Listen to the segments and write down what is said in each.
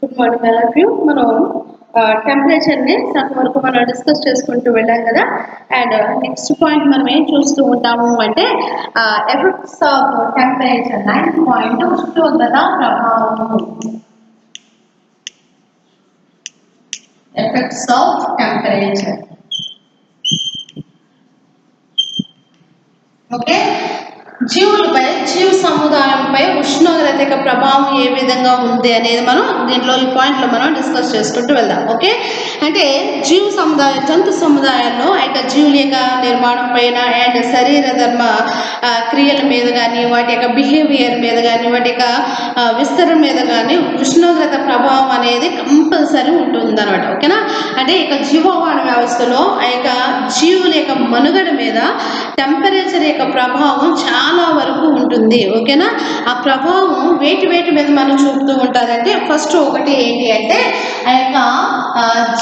Good morning all of you. మనం టెంపరేచర్ని సగం వరకు మనం డిస్కస్ చేసుకుంటూ వెళ్ళాం కదా. అండ్ నెక్స్ట్ పాయింట్ మనం ఏం చూస్తూ ఉంటాము అంటే ఎఫెక్ట్స్ ఆఫ్ టెంపరేచర్ 9 పాయింట్ ఉష్ణోగ్రత ప్రభావం. Effects of temperature. ఓకే, జీవులపై జీవ సముదాయంపై ఉష్ణోగ్రత యొక్క ప్రభావం ఏ విధంగా ఉంది అనేది మనం దీంట్లో ఈ పాయింట్లో మనం డిస్కస్ చేసుకుంటూ వెళ్దాం. ఓకే, అంటే జీవ సముదాయ జంతు సముదాయాల్లో జీవుల యొక్క నిర్మాణం పైన అండ్ శరీర ధర్మ క్రియల మీద కానీ వాటి యొక్క బిహేవియర్ మీద కానీ వాటి యొక్క విస్తరణ మీద కానీ ఉష్ణోగ్రత ప్రభావం అనేది కంపల్సరీ ఉంటుంది అనమాట. ఓకేనా, అంటే ఇక జీవవాణ వ్యవస్థలో జీవుల యొక్క మనుగడ మీద టెంపరేచర్ యొక్క ప్రభావం చాలా వరకు ఉంటుంది. ఓకేనా, ఆ ప్రభావం వేటి మీద మనం చూపుతూ ఉంటారంటే ఫస్ట్ ఒకటి ఏంటి అంటే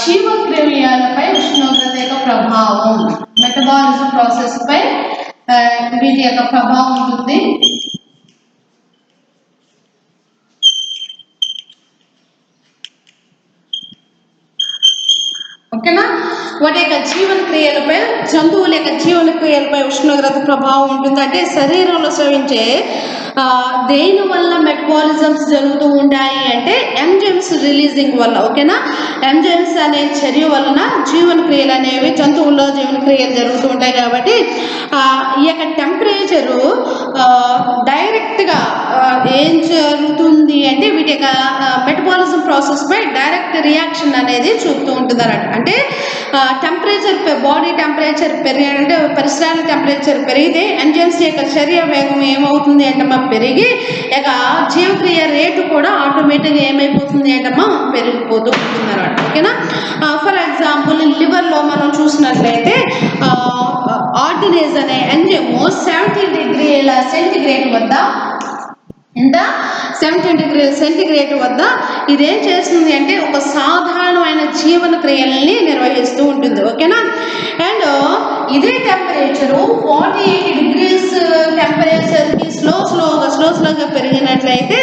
జీవక్రియలపై ఉష్ణోగ్రత యొక్క ప్రభావం, మెటబాలిజం ప్రాసెస్ పై వీటి యొక్క ప్రభావం ఉంటుంది. ఓకేనా, వాటి యొక్క జీవన క్రియలపై జంతువుల యొక్క జీవన క్రియలపై ఉష్ణోగ్రత ప్రభావం ఉంటుంది. అంటే శరీరంలో స్రవించే దేని వల్ల మెటబాలిజమ్స్ జరుగుతూ ఉంటాయి అంటే ఎంజైమ్స్ రిలీజింగ్ వల్ల. ఓకేనా, ఎంజైమ్స్ అనే చర్య వలన జీవన క్రియలు అనేవి జంతువుల్లో జీవన క్రియలు జరుగుతూ ఉంటాయి. కాబట్టి ఈ యొక్క టెంపరేచరు డైరెక్ట్గా ఏం జరుగుతుంది అంటే వీటి యొక్క మెటబాలిజం ప్రాసెస్ పై డైరెక్ట్ రియాక్షన్ అనేది చూపుతూ ఉంటుంది అన్నట్టు. అంటే టెంపరేచర్ బాడీ టెంపరేచర్ పెరిగాడంటే పరిసరాల టెంపరేచర్ పెరిగితే ఎంజైమ్స్ యొక్క చర్య వేగం ఏమవుతుంది అంటమ్మా పెరిగి జీవక్రియ రేటు కూడా ఆటోమేటిక్గా ఏమైపోతుంది అంటమ్మా పెరిగిపోతూ ఉంటుంది అన్నమాట. ఓకేనా, ఫర్ ఎగ్జాంపుల్ లివర్లో మనం చూసినట్లయితే ఆర్డినేజ్ అనే ఎంజైమ్ 70 డిగ్రీల సెంటిగ్రేడ్ వద్ద 70 డిగ్రీల సెంటిగ్రేడ్ వద్ద ఇదేం చేస్తుంది అంటే ఒక సాధారణమైన జీవన క్రియలని నిర్వహిస్తూ ఉంటుంది. ఓకేనా, అండ్ ఇదే టెంపరేచరు 48 డిగ్రీస్ టెంపరేచర్కి స్లోగా పెరిగినట్లయితే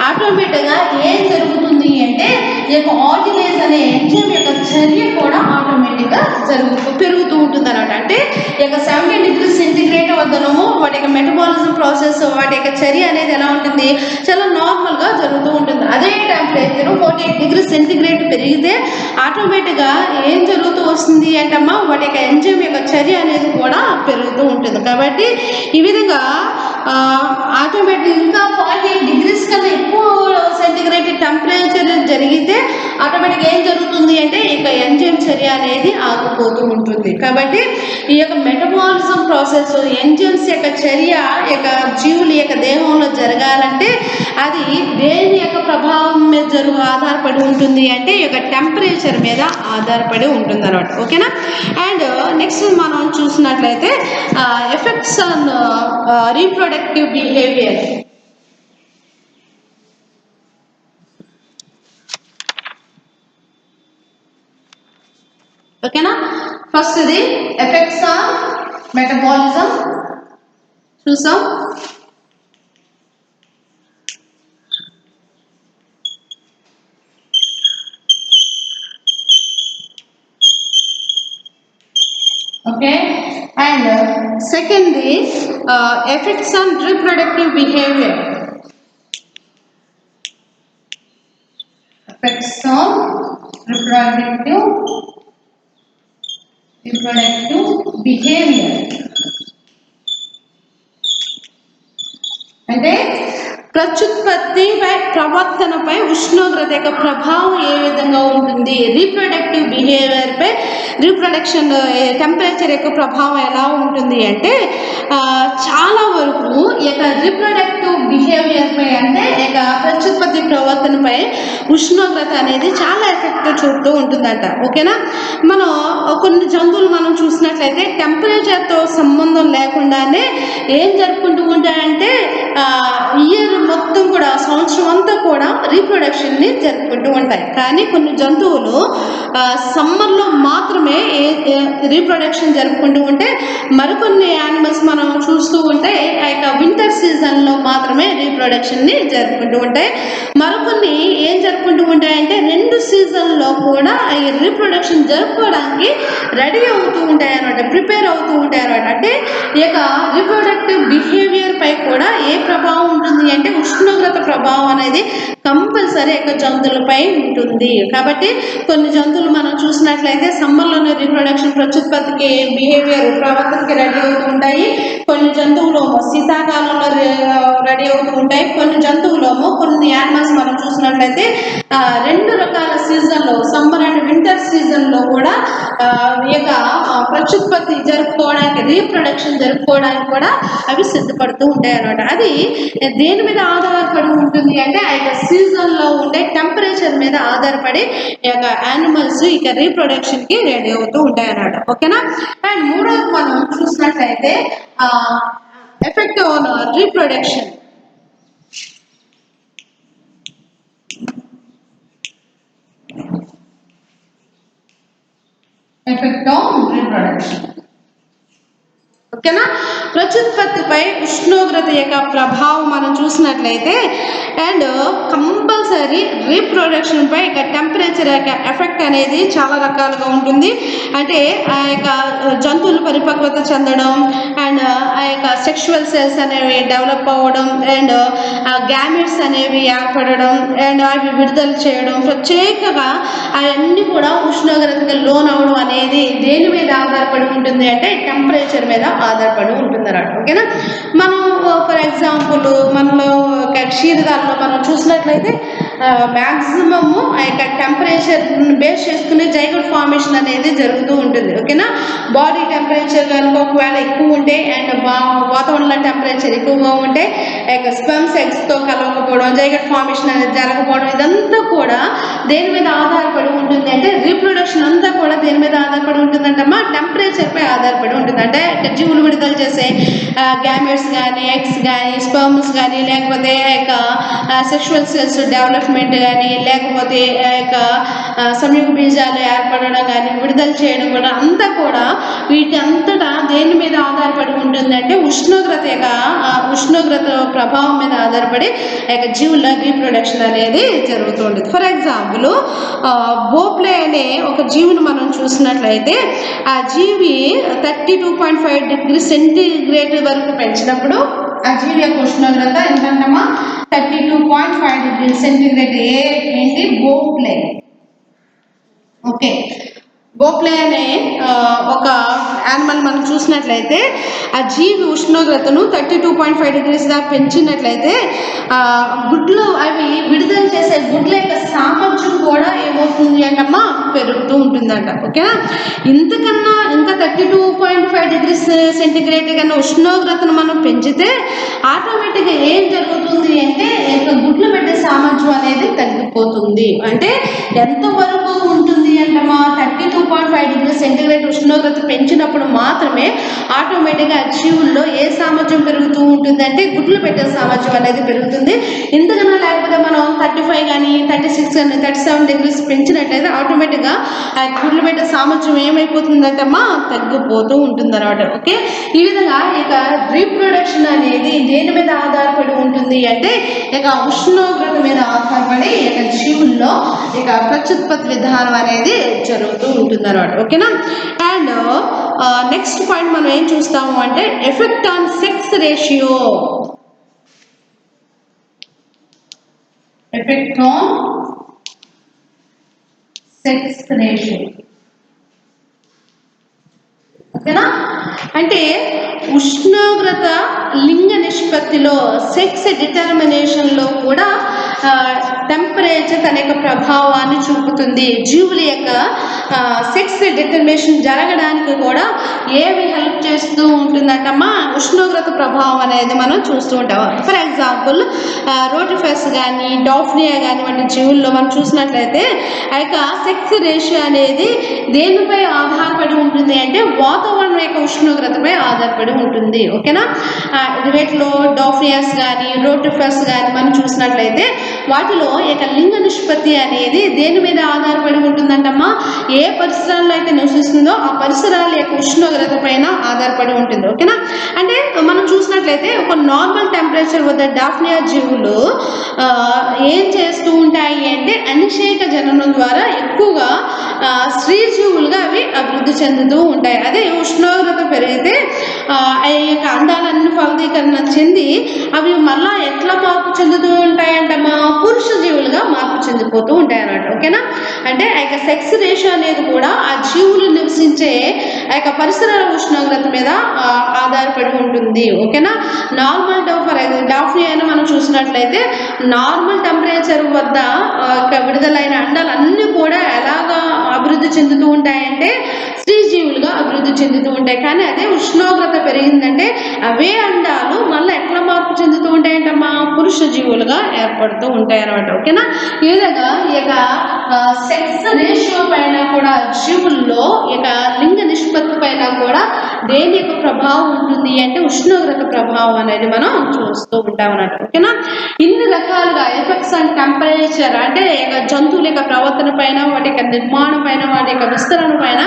ఆటోమేటిక్గా ఏం జరుగుతుంది అంటే ఈ యొక్క ఆర్డినేజ్ అనే ఎంజైమ్ యొక్క చర్య కూడా ఆటోమేటిక్గా పెరుగుతూ ఉంటుంది అన్నమాట. అంటే ఈ యొక్క 70 డిగ్రీ సెంటిగ్రేడ్ వద్దనము వాటి యొక్క మెటబాలిజం ప్రాసెస్ వాటి యొక్క చర్య అనేది ఎలా ఉంటుంది, చాలా నార్మల్గా జరుగుతూ ఉంటుంది. అదే టెంపరేచర్ 48 డిగ్రీ సెంటిగ్రేడ్ పెరిగితే ఆటోమేటిక్గా ఏం జరుగుతూ వస్తుంది అంటమ్మా వాటి యొక్క ఎంజైమ్ యొక్క చర్య అనేది కూడా పెరుగుతూ ఉంటుంది. కాబట్టి ఈ విధంగా ఆటోమేటిక్ ఇంకా 48 డిగ్రీస్ కన్నా ఎక్కువ సెంటిగ్రేడ్ టెంపరేచర్ జరిగితే ఆటోమేటిక్గా ఏం జరుగుతుంది అంటే ఇక ఎంజైమ్ చర్య అనేది ఆగిపోతూ ఉంటుంది. కాబట్టి ఈ యొక్క మెటబాలిజం ప్రాసెస్ ఎంజైమ్స్ యొక్క చర్య జీవుల యొక్క దేహంలో జరగాలంటే అది దేని యొక్క ప్రభావం మీద ఆధారపడి ఉంటుంది అంటే ఈ యొక్క టెంపరేచర్ మీద ఆధారపడి ఉంటుంది అన్నమాట. ఓకేనా, అండ్ నెక్స్ట్ మనం చూసినట్లయితే ఎఫెక్ట్స్ ఆన్ రీప్రొడక్టివ్ బిహేవియర్. ఓకేనా, ఫస్ట్ ఇది ఎఫెక్ట్స్ ఆన్ మెటబాలిజం చూసాం. Okay, and second effects on reproductive behaviour. Effects on reproductive behaviour అంటే ప్రత్యుత్పత్తిపై ప్రవర్తనపై ఉష్ణోగ్రత యొక్క ప్రభావం ఏ విధంగా ఉంటుంది, రీప్రొడక్టివ్ బిహేవియర్పై రీప్రొడక్షన్ టెంపరేచర్ యొక్క ప్రభావం ఎలా ఉంటుంది అంటే చాలా వరకు రీప్రొడక్టివ్ బిహేవియర్పై అంటే ప్రత్యుత్పత్తి ప్రవర్తనపై ఉష్ణోగ్రత అనేది చాలా ఎఫెక్ట్ చూపుతూ ఉంటుందంట. ఓకేనా, మనం కొన్ని జంతువులు మనం చూసినట్లయితే టెంపరేచర్తో సంబంధం లేకుండానే ఏం జరుపుకుంటూ ఉంటాయంటే ఇయర్ మొత్తం కూడా సంవత్సరం అంతా కూడా రీప్రొడక్షన్ని జరుపుకుంటూ ఉంటాయి. కానీ కొన్ని జంతువులు సమ్మర్లో మాత్రమే రీప్రొడక్షన్ జరుపుకుంటూ ఉంటే మరికొన్ని యానిమల్స్ మనం చూస్తూ ఉంటే వింటర్ సీజన్లో మాత్రమే రీప్రొడక్షన్ని జరుపుకుంటూ ఉంటాయి. మరికొన్ని ఏం జరుపుకుంటూ ఉంటాయంటే 2 సీజన్లో కూడా ఈ రీప్రొడక్షన్ జరుపుకోవడానికి రెడీ అవుతూ ఉంటాయి అనమాట, ప్రిపేర్ అవుతూ ఉంటాయి అనమాట. అంటే ఈ యొక్క రీప్రొడక్టివ్ బిహేవియర్ పై కూడా ఏ ప్రభావం ఉంటుంది అంటే ఉష్ణోగ్రత ప్రభావం అనేది కంపల్సరీ యొక్క జంతువులపై ఉంటుంది. కాబట్టి కొన్ని జంతువులు మనం చూసినట్లయితే సమ్మర్లోనే రీప్రొడక్షన్ ప్రత్యుత్పత్తికి బిహేవియర్ ప్రవర్తనకి రెడీ అవుతూ ఉంటాయి. కొన్ని జంతువులు శీతాకాలంలో రెడీ అవుతూ ఉంటాయి. కొన్ని జంతువులేమో కొన్ని యానిమల్స్ మనం చూసినట్లయితే 2 రకాల సీజన్లో సమ్మర్ అండ్ వింటర్ సీజన్లో కూడా ఈ యొక్క ప్రత్యుత్పత్తి జరుపుకోవడానికి రీప్రొడక్షన్ జరుపుకోవడానికి కూడా అవి సిద్ధపడుతూ ఉంటాయి అన్నమాట. అది దేని మీద ఆధారపడి ఉంటుంది అంటే ఆ యొక్క సీజన్లో ఉండే టెంపరేచర్ మీద ఆధారపడి ఈ యొక్క యానిమల్స్ ఇక రీప్రొడక్షన్కి రెడీ అవుతూ ఉంటాయి అన్నమాట. ఓకేనా. అండ్ మూడోది మనం చూసినట్లయితే effect on reproduction. Effect on reproduction. ఓకేనా. ప్రత్యుత్పత్తిపై ఉష్ణోగ్రత యొక్క ప్రభావం మనం చూసినట్లయితే అండ్ కంపల్సరీ రీప్రొడక్షన్ పై ఇక టెంపరేచర్ యొక్క ఎఫెక్ట్ అనేది చాలా రకాలుగా ఉంటుంది. అంటే ఆ యొక్క జంతువులు పరిపక్వత చెందడం అండ్ ఆ యొక్క సెక్షువల్ సెల్స్ అనేవి డెవలప్ అవ్వడం అండ్ గ్యామెట్స్ అనేవి ఏర్పడడం అండ్ అవి విడుదల చేయడం ప్రత్యేకంగా అవన్నీ కూడా ఉష్ణోగ్రతకి లోన్ అవ్వడం అనేది దేని మీద ఆధారపడి ఉంటుంది అంటే టెంపరేచర్ మీద ఆధారపడి ఉంటుంది అన్నమాట. ఓకేనా. మనం ఫర్ ఎగ్జాంపుల్ మనలో క్షీరదాల్లో మనం చూసినట్లయితే మ్యాక్సిమము ఆ యొక్క టెంపరేచర్ బేస్ చేసుకుని జైగోట్ ఫార్మేషన్ అనేది జరుగుతూ ఉంటుంది. ఓకేనా. బాడీ టెంపరేచర్ కనుక ఒకవేళ ఎక్కువ ఉంటే అండ్ వాతావరణ టెంపరేచర్ ఎక్కువగా ఉంటే ఆ యొక్క స్పెమ్స్ ఎగ్స్తో కలవకపోవడం, జైగోట్ ఫార్మేషన్ అనేది జరగకపోవడం, ఇదంతా కూడా దేని మీద ఆధారపడి ఉంటుంది అంటే రీప్రొడక్షన్ అంతా కూడా దేని మీద ఆధారపడి ఉంటుందంటమ్మా టెంపరేచర్పై ఆధారపడి ఉంటుంది. అంటే జీవులు విడుదల చేసే గ్యామెట్స్ కానీ ఎగ్స్ కానీ స్పర్మ్స్ కానీ లేకపోతే ఆ యొక్క సెక్షువల్ సెల్స్ డెవలప్మెంట్ కానీ లేకపోతే ఆ యొక్క సంయుగ బీజాలు ఏర్పడడం కానీ విడుదల చేయడం కూడా అంతా కూడా వీటి అంతటా దేని మీద ఆధారపడి ఉంటుందంటే ఉష్ణోగ్రత ప్రభావం మీద ఆధారపడి ఆ యొక్క జీవుల రీప్రొడక్షన్ అనేది జరుగుతూ ఉంటుంది. ఫర్ ఎగ్జాంపుల్ బోప్లే అనే ఒక జీవిని మనం చూసినట్లయితే ఆ జీవి 32.5 డిగ్రీ సెంటీగ్రేడ్ వరకు పెంచినప్పుడు ఆ జీవి యొక్క ఉష్ణోగ్రత ఎంతంటమ్మా 32.5 డిగ్రీ సెంటీగ్రేడ్. ఏంటి బోప్లే. ఓకే. బోప్లే అనే ఒక యానిమల్ మనం చూసినట్లయితే ఆ జీవి ఉష్ణోగ్రతను 32.5 డిగ్రీస్ దాకా పెంచినట్లయితే గుడ్లు అవి విడుదల చేసే గుడ్ల యొక్క సామర్థ్యం కూడా ఏమవుతుంది అంటమ్మా పెరుగుతూ ఉంటుందంట. ఓకేనా. ఇంతకన్నా ఇంకా 32.5 డిగ్రీస్ సెంటిగ్రేడ్ కన్నా ఉష్ణోగ్రతను మనం పెంచితే ఆటోమేటిక్గా ఏం జరుగుతుంది అంటే గుడ్లు పెట్టే సామర్థ్యం అనేది తగ్గిపోతుంది. అంటే ఎంతవరకు ఉంటుంది అంటమ్మా 32.5 డిగ్రీ సెంటిగ్రేడ్ ఉష్ణోగ్రత పెంచినప్పుడు మాత్రమే ఆటోమేటిక్గా జీవుల్లో ఏ సామర్థ్యం పెరుగుతూ ఉంటుంది అంటే గుడ్లు పెట్టే సామర్థ్యం అనేది పెరుగుతుంది. ఇంతకన్నా లేకపోతే మనం 35 కానీ 36 కానీ 37 డిగ్రీస్ పెంచినట్లయితే ఆటోమేటిక్గా ఆ గుడ్లు పెట్టే సామర్థ్యం ఏమైపోతుందంటమ్మా తగ్గిపోతూ ఉంటుంది అన్నమాట. ఓకే. ఈ విధంగా ఇక రీప్రొడక్షన్ అనేది దేని మీద ఆధారపడి ఉంటుంది అంటే ఇక ఉష్ణోగ్రత మీద ఆధారపడి ఇక జీవుల్లో ఇక ప్రత్యుత్పత్తి విధానం అనేది జరుగుతూ ఉంటుంది అన్నమాట. ఓకేనా. అండ్ నెక్స్ట్ పాయింట్ మనం ఏం చూస్తాము అంటే effect on sex ratio. Effect on sex ratio. ఓకేనా. అంటే ఉష్ణోగ్రత లింగ నిష్పత్తిలో సెక్స్ డిటర్మినేషన్లో కూడా టెంపరేచర్ తన యొక్క ప్రభావాన్ని చూపుతుంది. జీవుల యొక్క సెక్స్ డిటర్మినేషన్ జరగడానికి కూడా ఏవి హెల్ప్ చేస్తూ ఉంటుందంటమ్మా ఉష్ణోగ్రత ప్రభావం అనేది మనం చూస్తూ ఉంటాం. ఫర్ ఎగ్జాంపుల్ రోటిఫెస్ కానీ డాఫ్నియా కానీ వంటి జీవుల్లో మనం చూసినట్లయితే ఆ యొక్క సెక్స్ రేషియో అనేది దేనిపై ఆధారపడి ఉంటుంది అంటే వాతావరణం యొక్క ఉష్ణోగ్రతపై ఆధారపడి ఉంటుంది. ఓకేనా. వీటిలో డాఫ్నియాస్ కానీ రోటిఫెస్ కానీ మనం చూసినట్లయితే వాటిలో ఇక లింగ నిష్పత్తి అనేది దేని మీద ఆధారపడి ఉంటుందంటమ్మా? ఏ పరిసరాల్లో అయితే నివసిస్తుందో ఆ పరిసరాల యొక్క ఉష్ణోగ్రత పైన ఆధారపడి ఉంటుంది. ఓకేనా? అంటే మనం చూసినట్లయితే ఒక నార్మల్ టెంపరేచర్ వద్ద డాఫ్నియా జీవులు ఏం చేస్తూ ఉంటాయి అంటే అనిషేక జననం ద్వారా ఎక్కువగా స్త్రీ జీవులుగా అవి అభివృద్ధి చెందుతూ ఉంటాయి. అదే ఉష్ణోగ్రత పెరిగితే ఆ యొక్క అండాలన్నీ ఫలదీకరణ చెంది అవి మళ్ళా ఎట్లా మార్పు చెందుతూ ఉంటాయంటమ్మా? పురుష జీవులుగా మార్పు చెందిపోతూ ఉంటాయి అన్నమాట. ఓకేనా? అంటే ఆ యొక్క సెక్స్ రేషియో అనేది కూడా ఆ జీవులు నివసించే ఆ యొక్క పరిసరాల ఉష్ణోగ్రత మీద ఆధారపడి ఉంటుంది. ఓకేనా? నార్మల్ డాఫ్నియాను మనం చూసినట్లయితే నార్మల్ టెంపరేచర్ వద్ద విడుదలైన అండాలన్నీ కూడా ఎలాగా అభివృద్ధి చెందుతూ ఉంటాయంటే స్త్రీ జీవులుగా అభివృద్ధి చెందుతూ ఉంటాయి. కానీ అదే ఉష్ణోగ్రత పెరిగిందంటే అవే అండాలు మళ్ళీ ఎట్లా మార్పు చెందుతూ ఉంటాయంటమ్మా? పురుష జీవులుగా ఏర్పడుతూ ఉంటాయి అన్నమాట. ఓకేనా? ఈ విధంగా ఈ యొక్క సెక్స్ రేషియో పైన కూడా జీవుల్లో ఇక లింగ నిష్పత్తి పైన కూడా దేని యొక్క ప్రభావం ఉంటుంది అంటే ఉష్ణోగ్రత ప్రభావం అనేది మనం చూస్తూ ఉంటాం అన్నమాట. ఓకేనా? ఇన్ని రకాలుగా ఎఫెక్ట్స్ అండ్ టెంపరేచర్ అంటే జంతువుల యొక్క ప్రవర్తన పైన, వాటి యొక్క నిర్మాణం పైన, వాటి యొక్క విస్తరణ పైన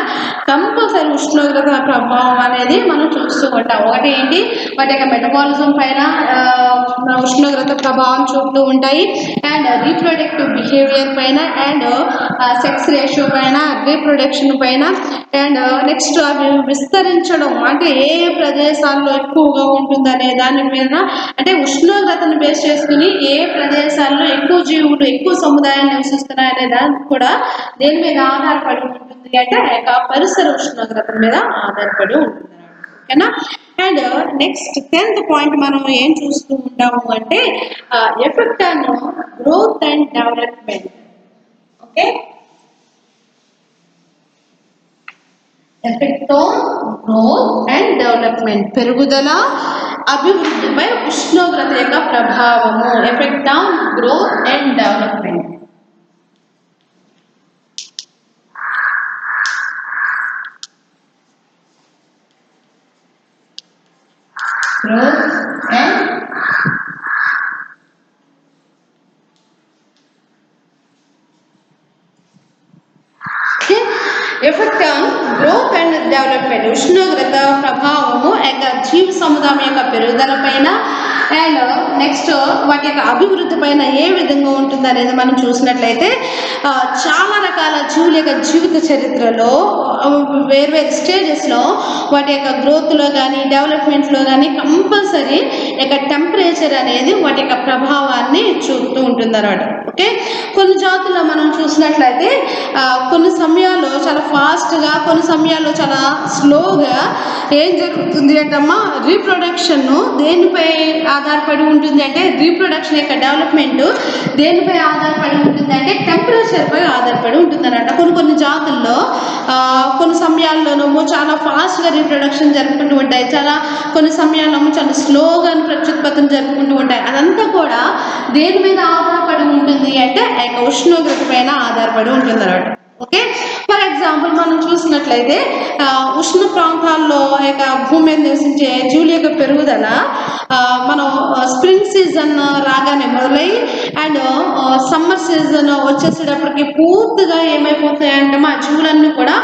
కంపల్సరీ ఉష్ణోగ్రత ప్రభావం అనేది మనం చూస్తూ ఉంటాం. ఒకటి ఏంటి, వాటి యొక్క మెటబాలిజం పైన ఉష్ణోగ్రత ప్రభావం చూపుతూ ఉంటాయి, అండ్ రీప్రొడక్టివ్ బిహేవియర్ పైన, అండ్ సెక్స్ రేషియో పైన, రీప్రొడక్షన్ పైన, అండ్ నెక్స్ట్ అవి విస్తరించడం అంటే ఏ ప్రదేశాల్లో ఎక్కువగా ఉంటుందనే దాని మీద, అంటే ఉష్ణోగ్రతను బేస్ చేసుకుని ఏ ప్రదేశాల్లో ఎక్కువ జీవులు ఎక్కువ సముదాయాలు నివసిస్తున్నాయనే దానికి కూడా దేని మీద ఆధారపడి ఉంటుంది అంటే ఆ పరిసర ఉష్ణోగ్రత మీద ఆధారపడి ఉంటుంది. ఓకేనా? అండ్ నెక్స్ట్ 10th పాయింట్ మనం ఏం చూస్తూ ఉంటాము అంటే effect on growth and development. Okay, effect on growth and development, పెరుగుదల అభివృద్ధిపై ఉష్ణోగ్రత యొక్క ప్రభావము. Effect on growth and development. Growth and effect on growth and development, ఉష్ణోగ్రత ప్రభావము యొక్క జీవ సముదాయం యొక్క పెరుగుదల పైన, అండ్ నెక్స్ట్ వాటి యొక్క అభివృద్ధి పైన ఏ విధంగా ఉంటుంది అనేది మనం చూసినట్లయితే చాలా రకాల జీవుల యొక్క జీవిత చరిత్రలో వేర్వేరు స్టేజెస్లో వాటి యొక్క గ్రోత్లో కానీ డెవలప్మెంట్లో కానీ కంపల్సరీ యొక్క టెంపరేచర్ అనేది వాటి యొక్క ప్రభావాన్ని చూపుతూ ఉంటుంది అన్నమాట. ఓకే, కొన్ని జాతుల్లో మనం చూసినట్లయితే కొన్ని సమయాల్లో చాలా ఫాస్ట్గా, కొన్ని సమయాల్లో చాలా స్లోగా ఏం జరుగుతుంది అంటమ్మా? రీప్రొడక్షన్ దేనిపై ఆధారపడి ఉంటుంది అంటే రీప్రొడక్షన్ యొక్క డెవలప్మెంట్ దేనిపై ఆధారపడి ఉంటుంది అంటే టెంపరేచర్పై ఆధారపడి ఉంటుంది అన్నమాట. కొన్ని జాతుల్లో కొన్ని సమయాల్లోనేమో చాలా ఫాస్ట్గా రీప్రొడక్షన్ జరుపుకుంటూ ఉంటాయి, కొన్ని సమయాల్లోమో చాలా స్లోగా ప్రత్యుత్పత్తిని జరుపుకుంటూ ఉంటాయి. అదంతా కూడా దేని మీద ఆధారపడి ఉంటుంది అంటే ఆ యొక్క ఉష్ణోగ్రత పైన ఆధారపడి ఉంటుంది అన్నమాట. ఓకే, ఫర్ ఎగ్జాంపుల్ మనం చూసినట్లయితే ఉష్ణ ప్రాంతాల్లో యొక్క భూమి మీద నివసించే జీవుల యొక్క పెరుగుదల మనం స్ప్రింగ్ సీజన్ రాగానే మొదలై అండ్ సమ్మర్ సీజన్ వచ్చేసేటప్పటికి పూర్తిగా ఏమైపోతాయంటే మా జీవులన్నీ కూడా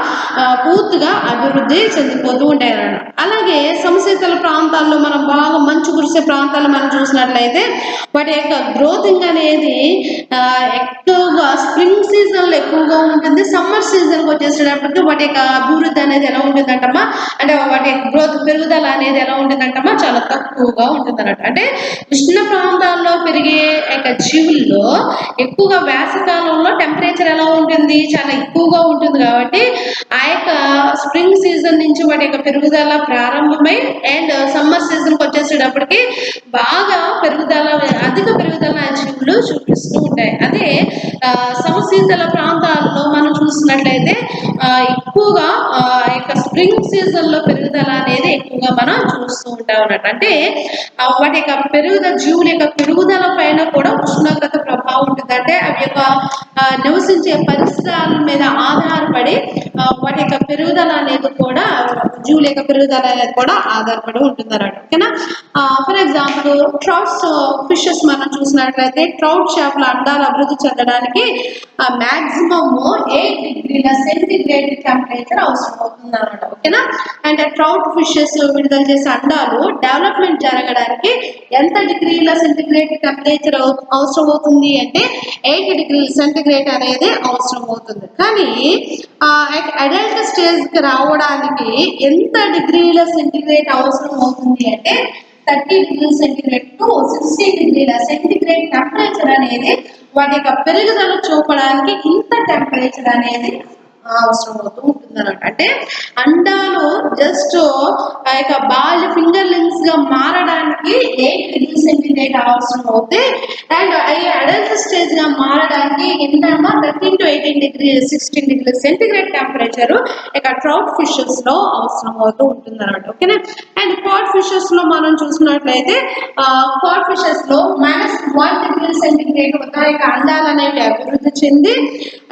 పూర్తిగా అభివృద్ధి చెందిపోతూ ఉంటాయి అన్నమాట. అలాగే సమశీతల ప్రాంతాల్లో మనం బాగా మంచు కురిసే ప్రాంతాల్లో మనం చూసినట్లయితే వాటి యొక్క గ్రోతింగ్ అనేది ఎక్కువగా స్ప్రింగ్ సీజన్లో ఎక్కువగా ఉంటుంది. సమ్మర్ సీజన్కి వచ్చేసేటప్పటికి వాటి యొక్క అభివృద్ధి అనేది ఎలా ఉంటుందంటమ్మా అంటే వాటి యొక్క గ్రోత్ పెరుగుదల అనేది ఎలా ఉంటుందంటమ్మా చాలా తక్కువగా ఉంటుంది అన్నట్టు. అంటే ఉష్ణ ప్రాంతాల్లో పెరిగే యొక్క జీవుల్లో ఎక్కువగా వేసవికాలంలో టెంపరేచర్ ఎలా ఉంటుంది? చాలా ఎక్కువగా ఉంటుంది. కాబట్టి ఆ యొక్క స్ప్రింగ్ సీజన్ నుంచి వాటి యొక్క పెరుగుదల ప్రారంభమై అండ్ సమ్మర్ సీజన్కి వచ్చేసేటప్పటికి బాగా అధిక పెరుగుదల జీవులు చూపిస్తూ ఉంటాయి. అదే సమశీతల ప్రాంతాల్లో మనం చూసినట్లయితే ఎక్కువగా యొక్క స్ప్రింగ్ సీజన్లో పెరుగుదల అనేది ఎక్కువగా మనం చూస్తూ ఉంటాం అన్నట్టు. అంటే వాటి యొక్క జీవుల యొక్క పెరుగుదల పైన కూడా ఉష్ణోగ్రత ప్రభావం ఉంటుంది. అంటే అవి యొక్క నివసించే పరిసరాల మీద ఆధారపడి వాటి యొక్క పెరుగుదల అనేది కూడా జీవుల యొక్క పెరుగుదల అనేది కూడా ఆధారపడి ఉంటుంది అన్నమాట. ఓకేనా. ఫర్ ఎగ్జాంపుల్ ట్రౌట్స్ ఫిషెస్ మనం చూసినట్లయితే ట్రౌట్ చేపల అండాలు అభివృద్ధి చెందడానికి మాక్సిమమ్ 8 డిగ్రీల సెంటిగ్రేడ్ టెంపరేచర్ అవసరం అవుతుంది అనమాట. ఓకేనా. అండ్ ట్రౌట్ ఫిషెస్ విడుదల చేసే అండాలు డెవలప్మెంట్ జరగడానికి ఎంత డిగ్రీల సెంటిగ్రేడ్ టెంపరేచర్ అవసరం అవుతుంది అంటే 8 డిగ్రీల సెంటిగ్రేడ్ అనేది అవసరం అవుతుంది. కానీ అడల్ట్ స్టేజ్కి రావడానికి ఎంత డిగ్రీల సెంటిగ్రేడ్ అవసరం అవుతుంది అంటే 30 డిగ్రీల సెంటిగ్రేడ్ టు 60 డిగ్రీల సెంటిగ్రేడ్ టెంపరేచర్ అనేది వాటి యొక్క పెరుగుదల చూపడానికి ఇంత టెంపరేచర్ అనేది అవసరం అవుతూ ఉంటుంది అనమాట. అంటే అండాలు జస్ట్ ఆ యొక్క బాల్ ఫింగర్లింగ్స్ గా మారడానికి 8 డిగ్రీ సెంటిగ్రేడ్ అవసరం అవుతాయి. అండ్ అవి అడల్ట్ స్టేజ్ గా మారడానికి ఏంటంటే 13 to 18 degree 16 degree centigrade temperature ఇక ట్రౌట్ ఫిషెస్ లో అవసరం అవుతూ ఉంటుంది అనమాట. ఓకేనా. అండ్ కాడ్ ఫిషెస్ లో మనం చూసినట్లయితే కాడ్ ఫిషెస్ లో -1 డిగ్రీ సెంటిగ్రేడ్ వద్ద ఇక అండాలు అనేవి అభివృద్ధి చెంది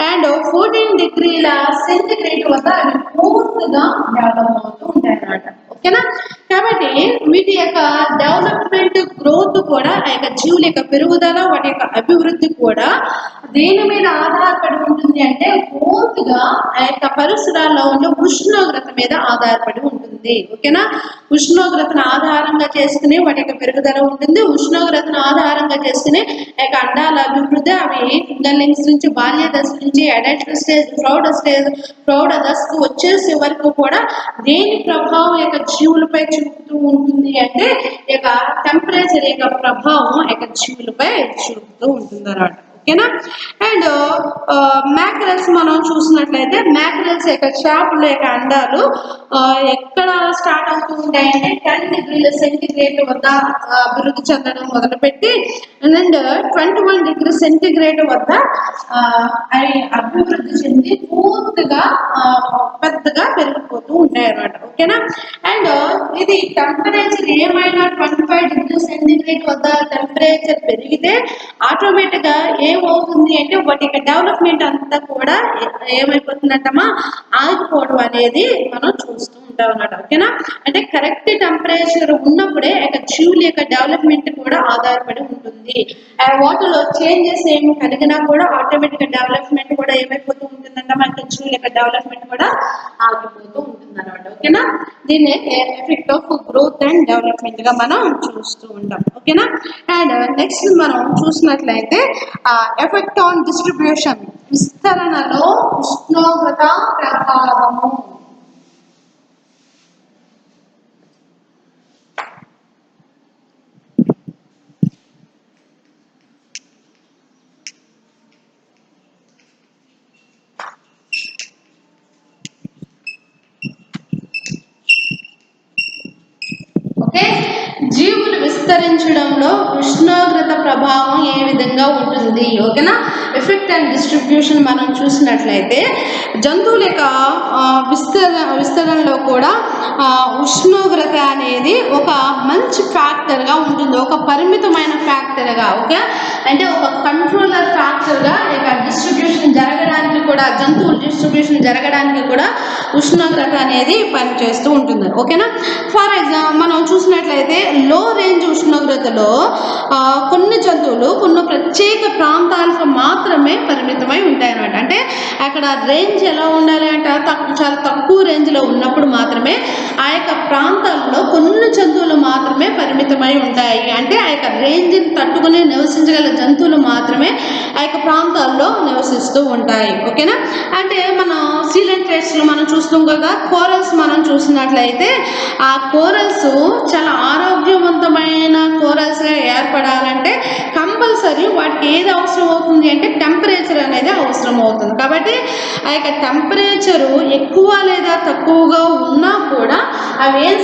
అండ్ 14 డిగ్రీల సెంటిగ్రేడ్ వద్ద అవి పూర్తిగా డెవలప్ అవుతూ ఉంటాయి అన్నమాట. ఓకేనా. కాబట్టి వీటి యొక్క డెవలప్మెంట్ గ్రోత్ కూడా ఆ యొక్క జీవుల యొక్క పెరుగుదల వాటి యొక్క అభివృద్ధి కూడా దేని మీద ఆధారపడి ఉంటుంది అంటే పూర్తిగా ఆ యొక్క పరిసరాల్లో ఉండే ఉష్ణోగ్రత మీద ఆధారపడి ఉంటుంది. ఓకేనా. ఉష్ణోగ్రతను ఆధారంగా చేసుకుని వాటి యొక్క పెరుగుదల ఉంటుంది. ఉష్ణోగ్రతను ఆధారంగా చేసుకుని ఆ యొక్క అండాల అభివృద్ధి అవి ఫింగర్లింగ్స్ నుంచి బాల్య దశ నుంచి అడల్ట్ స్టేజ్ ప్రౌఢ దశకు వచ్చేసే వరకు కూడా దేని ప్రభావం యొక్క జీవులపై చూపుతూ ఉంటుంది అంటే ఈ యొక్క టెంపరేచర్ యొక్క ప్రభావం యొక్క జీవులపై చూపుతూ ఉంటుంది అన్నమాట. ఓకేనా. అండ్ మ్యాక్రల్స్ మనం చూసినట్లయితే మ్యాక్రల్స్ యొక్క చేపల యొక్క అండాలు ఎక్కడ స్టార్ట్ అవుతూ ఉంటాయంటే 10 డిగ్రీల సెంటిగ్రేడ్ వద్ద అభివృద్ధి చెందడం మొదలుపెట్టి అండ్ 21 డిగ్రీ సెంటిగ్రేడ్ వద్ద అవి అభివృద్ధి చెంది పూర్తిగా పెద్దగా పెరిగిపోతూ ఉంటాయి అన్నమాట. ఓకేనా. అండ్ ఇది టెంపరేచర్ ఏమైనా 25 డిగ్రీ సెంటిగ్రేడ్ వద్ద టెంపరేచర్ పెరిగితే ఆటోమేటిక్ గా ఏమవుతుంది అంటే వాటి యొక్క డెవలప్మెంట్ అంతా కూడా ఏమైపోతుందంటమా ఆగిపోవడం అనేది మనం చూస్తూ ఉంటాం అన్నమాట. ఓకేనా. అంటే కరెక్ట్ టెంపరేచర్ ఉన్నప్పుడే యొక్క జీవుల యొక్క డెవలప్మెంట్ కూడా ఆధారపడి ఉంటుంది. వాటిలో చేంజెస్ ఏమి కలిగినా కూడా ఆటోమేటిక్ గా డెవలప్మెంట్ కూడా ఏమైపోతూ ఉంటుందంట మనకి జీవుల యొక్క డెవలప్మెంట్ కూడా ఆగిపోతూ ఉంటుంది అనమాట. ఓకేనా. దీన్ని effect of growth and development గా మనం చూస్తూ ఉంటాం. ఓకేనా. అండ్ నెక్స్ట్ మనం చూసినట్లయితే ఎఫెక్ట్ ఆన్ డిస్ట్రిబ్యూషన్ విస్తరణలో ఉష్ణోగ్రత ప్రభావము. ఓకే. జీవులు విస్తరించడంలో ఉష్ణోగ్రత ప్రభావం ఏ విధంగా ఉంటుంది. ఓకేనా. ఎఫెక్ట్ అండ్ డిస్ట్రిబ్యూషన్ మనం చూసినట్లయితే జంతువుల యొక్క విస్తరణలో కూడా ఉష్ణోగ్రత అనేది ఒక మంచి ఫ్యాక్టర్గా ఉంటుంది. ఒక పరిమితమైన ఫ్యాక్టర్గా. ఓకే. అంటే ఒక కంట్రోలర్ ఫ్యాక్టర్గా ఇక డిస్ట్రిబ్యూషన్ జరగడానికి కూడా జంతువుల డిస్ట్రిబ్యూషన్ జరగడానికి కూడా ఉష్ణోగ్రత అనేది పనిచేస్తూ ఉంటుంది. ఓకేనా. ఫర్ ఎగ్జాంపుల్ మనం చూసినట్లయితే లో రేంజ్ ఉష్ణోగ్రతలో కొన్ని జంతువులు కొన్ని ప్రత్యేక ప్రాంతాలకు మాత్రమే పరిమితమై ఉంటాయి అన్నమాట. అంటే అక్కడ రేంజ్ ఎలా ఉండాలి అంటే చాలా తక్కువ రేంజ్లో ఉన్నప్పుడు మాత్రమే ఆ యొక్క ప్రాంతాల్లో కొన్ని జంతువులు మాత్రమే పరిమితమై ఉంటాయి. అంటే ఆ యొక్క రేంజ్ని తట్టుకుని నివసించగల జంతువులు మాత్రమే ఆ యొక్క ప్రాంతాల్లో నివసిస్తూ ఉంటాయి. ఓకేనా. అంటే మనం సీలెంట్ రేట్స్లో మనం చూస్తాం కదా, కోరల్స్ మనం చూసినట్లయితే ఆ కోరల్స్ చాలా ఆరోగ్యవంతమైన కోరల్స్గా ఏర్పడాలంటే కంపల్సరీ వాటికి ఏది అవసరం అవుతుంది అంటే టెంపరేచర్ అనేది అవసరం అవుతుంది. కాబట్టి ఆ యొక్క టెంపరేచరు ఎక్కువ లేదా తక్కువగా ఉన్నా కూడా అవి ఏం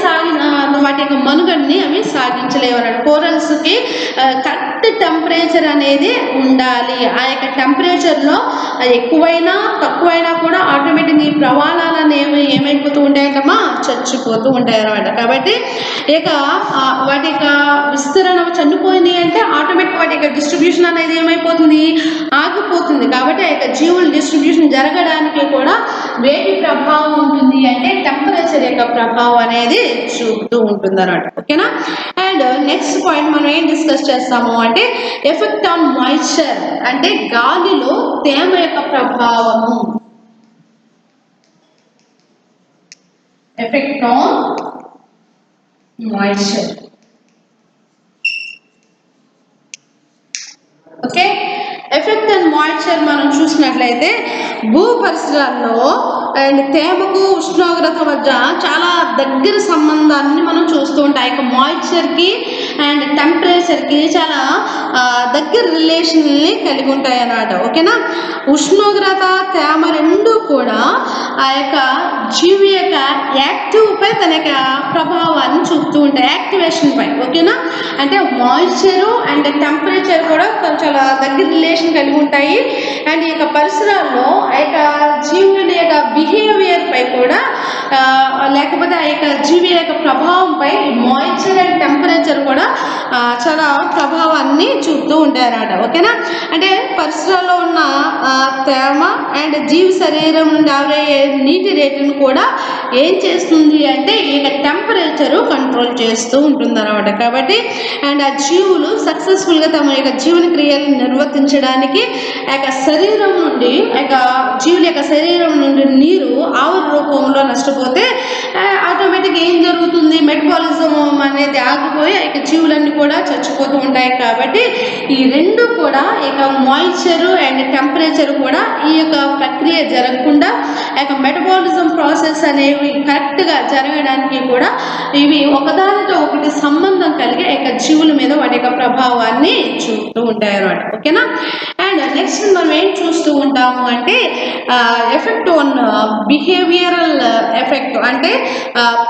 వాటి యొక్క మనుగడని అవి సాగించలేవు అన్నట్టు. కోరల్స్కి కరెక్ట్ టెంపరేచర్ అనేది ఉండాలి. ఆ యొక్క టెంపరేచర్లో ఎక్కువైనా తక్కువైనా కూడా ఆటోమేటిక్గా ఈ ప్రవాళాలు అనేవి ఏమైపోతూ ఉంటాయంటమ్మా చచ్చిపోతూ ఉంటాయి అన్నమాట. కాబట్టి ఇక వాటి యొక్క విస్తరణ చనిపోయింది అంటే ఆటోమేటిక్ వాటి యొక్క డిస్ట్రిబ్యూషన్ అనేది ఏమైపోతుంది ఆగిపోతుంది. ఉంటుంది. కాబట్టి ఆ యొక్క జీవుల డిస్ట్రిబ్యూషన్ జరగడానికి కూడా వేటి ప్రభావం ఉంటుంది అంటే టెంపరేచర్ యొక్క ప్రభావం అనేది చూపుతూ ఉంటుంది అన్నమాట. ఓకేనా. అండ్ నెక్స్ట్ పాయింట్ మనం ఏం డిస్కస్ చేస్తాము అంటే ఎఫెక్ట్ ఆన్ మాయిశ్చర్ అంటే గాలిలో తేమ యొక్క ప్రభావము. Effect on moisture. Okay. Effect and moisture మనం చూసినట్లయితే భూ పరిసరాల్లో అండ్ తేమకు ఉష్ణోగ్రత మధ్య చాలా దగ్గర సంబంధాన్ని మనం చూస్తూ ఉంటాం. ఇక మాయిశ్చర్కి అండ్ టెంపరేచర్కి చాలా దగ్గర రిలేషన్ని కలిగి ఉంటాయి అన్నమాట. ఓకేనా. ఉష్ణోగ్రత తేమ రెండు కూడా ఆ యొక్క జీవి యొక్క యాక్టివ్పై తన యొక్క ప్రభావాన్ని చూపుతూ ఉంటాయి, యాక్టివేషన్ పై. ఓకేనా. అంటే మాయిశ్చరు అండ్ టెంపరేచర్ కూడా చాలా దగ్గర రిలేషన్ కలిగి ఉంటాయి. అండ్ ఈ యొక్క పరిసరాల్లో ఆ యొక్క జీవుల యొక్క బిహేవియర్ పై కూడా లేకపోతే ఆ యొక్క జీవి యొక్క ప్రభావంపై మాయిశ్చర్ అండ్ టెంపరేచర్ కూడా చాలా ప్రభావాన్ని చూపుతూ ఉంటాయి అన్నమాట. ఓకేనా. అంటే పరిసరాల్లో ఉన్న తేమ అండ్ జీవి శరీరం నుండి ఆవిరయ్యే నీటి రేటును కూడా ఏం చేస్తుంది అంటే ఈ యొక్క టెంపరేచరు కంట్రోల్ చేస్తూ ఉంటుంది అన్నమాట. కాబట్టి అండ్ ఆ జీవులు సక్సెస్ఫుల్గా తమ యొక్క జీవన క్రియలను నిర్వర్తించడానికి ఆ యొక్క శరీరం నుండి ఆ యొక్క జీవుల యొక్క శరీరం నుండి నీరు ఆవిరి రూపంలో నష్టపోతే ఆటోమేటిక్గా ఏం జరుగుతుంది, మెటబాలిజం అనేది ఆగిపోయి ఆ యొక్క జీవులన్నీ కూడా చచ్చిపోతూ ఉంటాయి. కాబట్టి ఈ రెండు కూడా ఇక మాయిశ్చర్ అండ్ టెంపరేచర్ కూడా ఈ యొక్క ప్రక్రియ జరగకుండా ఆ యొక్క మెటబాలిజం ప్రాసెస్ అనేవి కరెక్ట్గా జరగడానికి కూడా ఇవి ఒకదానితో ఒకటి సంబంధం కలిగి ఆ యొక్క జీవుల మీద వాటి యొక్క ప్రభావాన్ని చూపుతూ ఉంటాయి అన్నమాట. ఓకేనా. అండ్ నెక్స్ట్ మనం ఏం చూస్తూ ఉంటాము అంటే ఎఫెక్ట్ ఆన్ బిహేవియరల్ ఎఫెక్ట్ అంటే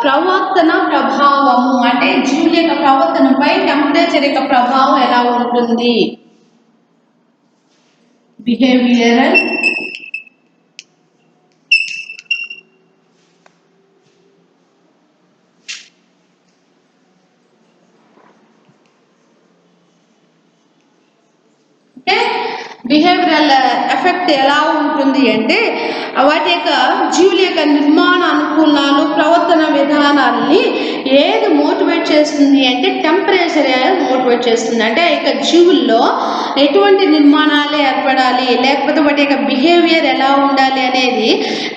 ప్రవర్తన ప్రభావము. అంటే జీవుల యొక్క ప్రవర్తనపై టెంపరేచర్ యొక్క ప్రభావం ఎలా ఉంటుంది. బిహేవియరల్ బిహేవియరల్ ఎఫెక్ట్ ఎలా ఉంటుంది అంటే వాటి యొక్క జీవుల యొక్క నిర్మాణ అనుకూలాలు ప్రవర్తన విధానాలని ఏది మోటివేట్ చేస్తుంది అంటే టెంపరేచర్ మోటివేట్ చేస్తుంది. అంటే ఇక జీవుల్లో ఎటువంటి నిర్మాణాలు ఏర్పడాలి లేకపోతే వాటి యొక్క బిహేవియర్ ఎలా ఉండాలి అనేది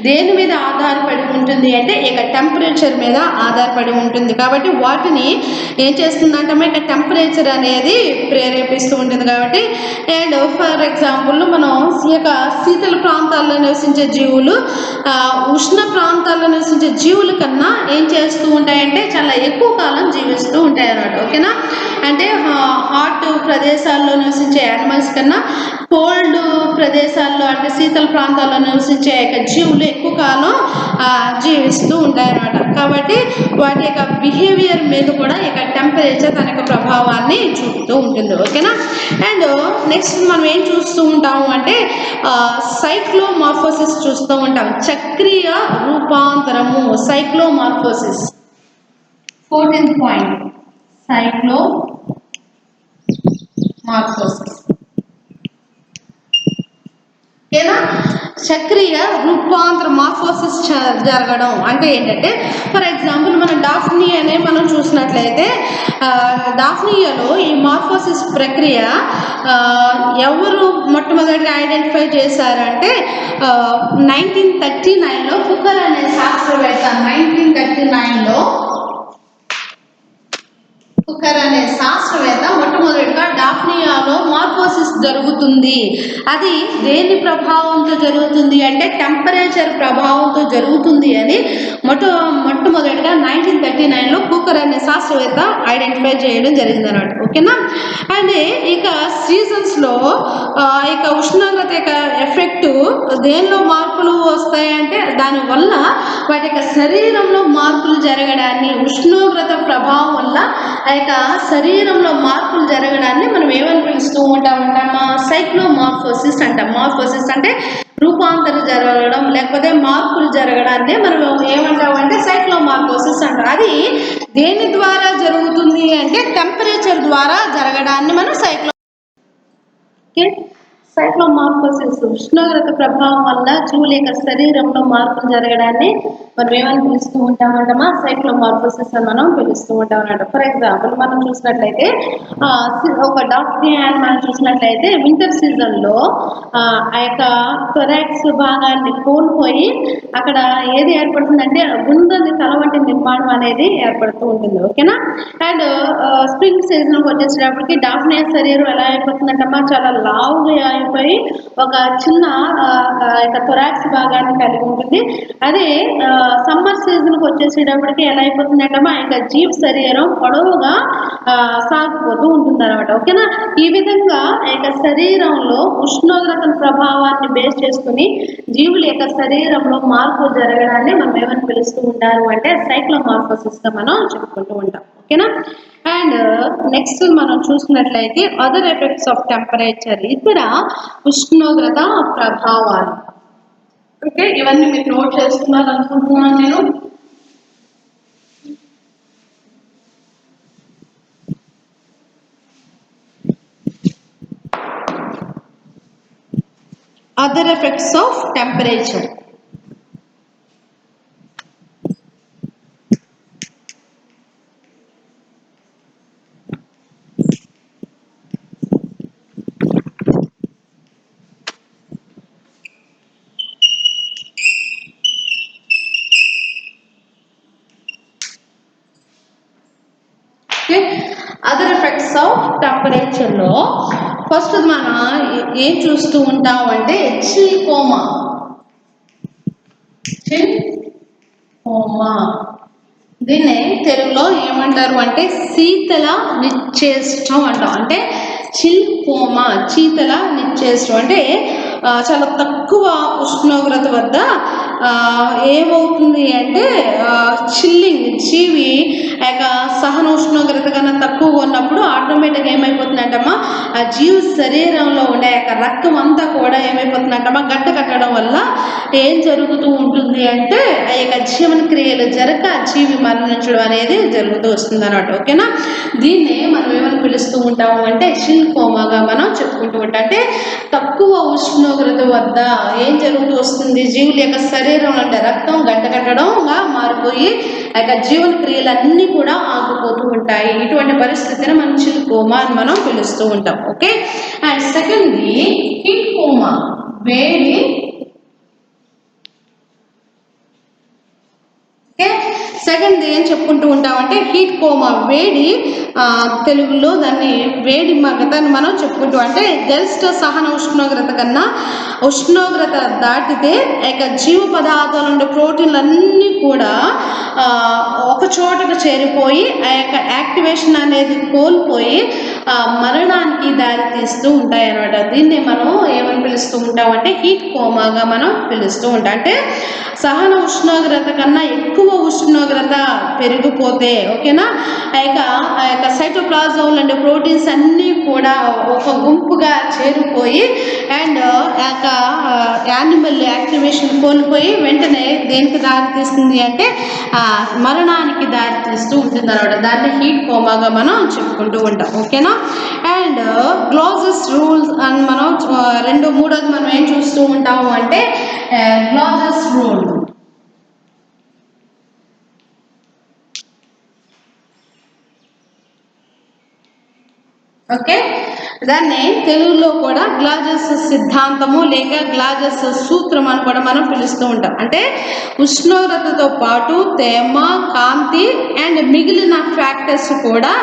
దేని మీద ఆధారపడి ఉంటుంది అంటే ఇక టెంపరేచర్ మీద ఆధారపడి ఉంటుంది. కాబట్టి వాటిని ఏం చేస్తుందంటే ఇక టెంపరేచర్ అనేది ప్రేరేపిస్తూ ఉంటుంది. కాబట్టి అండ్ ఫర్ ఎగ్జాంపుల్ మనం ఈ యొక్క శీతల ప్రాంతాల్లో నివసించే జీవులు ఉష్ణ ప్రాంతాల్లో నివసించే జీవుల కన్నా ఏం చేస్తూ ఉంటాయంటే చాలా ఎక్కువ కాలం జీవిస్తూ ఉంటాయి అన్నమాట. ఓకేనా. అంటే హాట్ ప్రదేశాల్లో నివసించే యానిమల్స్ కన్నా కోల్డ్ ప్రదేశాల్లో అంటే శీతల ప్రాంతాల్లో నివసించే యొక్క జీవులు ఎక్కువ కాలం జీవిస్తూ ఉంటాయి అన్నమాట. కాబట్టి వాటి యొక్క బిహేవియర్ మీద కూడా ఇక టెంపరేచర్ తన యొక్క ప్రభావాన్ని చూపుతూ ఉంటుంది. ఓకేనా. అండ్ నెక్స్ట్ మనం ఏం చూస్తూ ఉంటాము అంటే సైక్లోమార్ఫోసిస్ చూస్తూ ఉంటాం. చక్రీయ రూపాంతరము, సైక్లోమార్ఫోసిస్. 14th point cyclomorphosis. ఓకేనా. చక్రీయ రూపాంతర మార్ఫోసిస్ జరగడం అంటే ఏంటంటే ఫర్ ఎగ్జాంపుల్ మన డాఫ్నీ అనే మనం చూసినట్లయితే డాఫ్నియాలో ఈ మార్ఫోసిస్ ప్రక్రియ ఎవరు మొట్టమొదటిగా ఐడెంటిఫై చేశారంటే 1939లో కుక్కర్ అనే శాస్త్రవేత్త 1939లో కుక్కర్ అనే శాస్త్రవేత్త మొట్టమొదటిగా డాఫ్నియాలో మార్ఫోసిస్ జరుగుతుంది. అది దేని ప్రభావంతో జరుగుతుంది అంటే టెంపరేచర్ ప్రభావంతో జరుగుతుంది అని మొట్టమొదటిగా 1939లో కుక్కర్ అనే శాస్త్రవేత్త ఐడెంటిఫై చేయడం జరిగింది అన్నమాట. ఓకేనా. అండ్ ఇక సీజన్స్లో ఇక ఉష్ణోగ్రత యొక్క ఎఫెక్ట్ దేనిలో మార్పులు వస్తాయంటే దానివల్ల వాటి యొక్క శరీరంలో మార్పులు జరగడాన్ని ఉష్ణోగ్రత ప్రభావం వల్ల ఆ యొక్క శరీరంలో మార్పులు జరగడాన్ని మనం ఏమని పిలుస్తూ ఉంటామంటామా సైక్లోమార్ఫోసిస్ అంటాం. మార్ఫోసిస్ అంటే రూపాంతరం జరగడం లేకపోతే మార్పులు జరగడాన్ని మనం ఏమంటామంటే సైక్లోమార్ఫోసిస్ అంటాం. అది దేని ద్వారా జరుగుతుంది అంటే టెంపరేచర్ ద్వారా జరగడాన్ని మనం సైక్లోమార్ఫోసిస్ ఉష్ణోగ్రత ప్రభావం వల్ల జీవుల యొక్క శరీరంలో మార్పులు జరగడాన్ని మనం ఏమని పిలుస్తూ ఉంటామంటమా సైక్లోమార్ఫోసిస్ అని మనం పిలుస్తూ ఉంటాం అన్నమాట. ఫర్ ఎగ్జాంపుల్ మనం చూసినట్లయితే ఒక డాఫ్నియాన్ మనం చూసినట్లయితే వింటర్ సీజన్లో ఆ యొక్క థొరాక్స్ భాగాన్ని కోల్పోయి అక్కడ ఏది ఏర్పడుతుందంటే గుండ్రని తల వంటి నిర్మాణం అనేది ఏర్పడుతూ ఉంటుంది. ఓకేనా. అండ్ స్ప్రింగ్ సీజన్కి వచ్చేసేటప్పటికి డాఫ్నియా శరీరం ఎలా అయిపోతుందంటమ్మా చాలా లావుగా అయిపోయి ఒక చిన్న థొరాక్స్ భాగాన్ని కలిగి ఉంటుంది. అదే సమ్మర్ సీజన్కి వచ్చేసేటప్పటికి ఎలా అయిపోతుందంటమ్మా ఇంకా జీవ్ శరీరం పొడవుగా సాగిపోతూ ఉంటుంది అనమాట. ఓకేనా. ఈ విధంగా యొక్క శరీరంలో ఉష్ణోగ్రత ప్రభావాన్ని బేస్ చేసుకుని జీవుల యొక్క శరీరంలో మార్పు జరగడాన్ని మనం ఏమని పిలుస్తూ ఉంటారు అంటే సైక్లోమార్ఫోసిస్ గా మనం చెప్పుకుంటూ ఉంటాం. ఓకేనా. అండ్ నెక్స్ట్ మనం చూసినట్లయితే అదర్ ఎఫెక్ట్స్ ఆఫ్ టెంపరేచర్, ఇతర ఉష్ణోగ్రత ప్రభావాలు. ఓకే, ఇవన్నీ మీరు నోట్ చేస్తున్నారు అనుకుంటున్నాను నేను. Other effects of temperature. Other effects of టెంపరేచర్లో ఫస్ట్ మనం ఏం చూస్తూ ఉంటాం అంటే చిల్ కోమా. దీన్నే తెలుగులో ఏమంటారు అంటే శీతల నిశ్చేష్టం అంటాం. అంటే చిల్ కోమా, శీతల నిశ్చేష్టం అంటే చాలా తక్కువ ఉష్ణోగ్రత వద్ద ఏమవుతుంది అంటే చిల్లింగ్ జీవి యొక్క సహన ఉష్ణోగ్రత కన్నా తక్కువగా ఉన్నప్పుడు ఆటోమేటిక్గా ఏమైపోతుందంటమ్మా ఆ జీవి శరీరంలో ఉండే యొక్క రక్తం అంతా కూడా ఏమైపోతుందంటమ్మా గడ్డ కట్టడం వల్ల ఏం జరుగుతూ ఉంటుంది అంటే ఆ యొక్క జీవన క్రియలు జరగక జీవి మరణించడం అనేది జరుగుతూ వస్తుంది అన్నమాట. ఓకేనా. దీన్నే మనం ఏమని పిలుస్తూ ఉంటాము అంటే చిల్ కోమాగా మనం చెప్పుకుంటూ ఉంటాం. అంటే తక్కువ ఉష్ణోగ్రత వద్ద ఏం జరుగుతూ వస్తుంది, జీవుల యొక్క శరీరంలో అంటే రక్తం గడ్డ కట్టడంగా మారిపోయి ఆ యొక్క జీవన క్రియలన్నీ కూడా ఆగిపోతూ ఉంటాయి. ఇటువంటి పరిస్థితిని మనం చిల్ కోమా అని మనం పిలుస్తూ ఉంటాం. ఓకే. అండ్ సెకండ్ది హీట్ కోమా, వేడి. ఓకే. సెకండ్ ఏం చెప్పుకుంటూ ఉంటామంటే హీట్ కోమా, వేడి. తెలుగులో దాన్ని వేడి మగతని మనం చెప్పుకుంటూ అంటే గరిష్ట సహన ఉష్ణోగ్రత కన్నా ఉష్ణోగ్రత దాటితే ఇక జీవ పదార్థాలు ఉండే ప్రోటీన్లు అన్నీ కూడా ఒక చోటకు చేరిపోయి ఆ యొక్క యాక్టివేషన్ అనేది కోల్పోయి మరణానికి దారి తీస్తూ ఉంటాయి అన్నమాట. దీన్ని మనం ఏమని పిలుస్తూ ఉంటామంటే హీట్ కోమాగా మనం పిలుస్తూ ఉంటాం. అంటే సహన ఉష్ణోగ్రత కన్నా ఎక్కువ ఉష్ణోగ్రత పెరిగిపోతే ఓకేనా ఆ యొక్క సైటోప్లాజంలో ఉండే ప్రోటీన్స్ అన్నీ కూడా ఒక గుంపుగా చేరిపోయి అండ్ ఆ యొక్క యానిమల్ యాక్టివేషన్ కోల్పోయి వెంటనే దేనికి దారి తీస్తుంది అంటే మరణానికి దారి తీస్తూ ఉంటుంది అన్నమాట. దాన్ని హీట్ కోమాగా మనం చెప్పుకుంటూ ఉంటాం. ఓకేనా. అండ్ గ్లాజెస్ రూల్స్ అని మనం మూడోది మనం ఏం చూస్తూ ఉంటాము అంటే గ్లాజెస్ రూల్. ఓకే. దాన్ని తెలుగులో కూడా గ్లాజెస్ సిద్ధాంతము లేక గ్లాజెస్ సూత్రం అని కూడా మనం పిలుస్తూ ఉంటాం. అంటే ఉష్ణోగ్రతతో పాటు తేమ, కాంతి అండ్ మిగిలిన ఫ్యాక్టర్స్ కూడా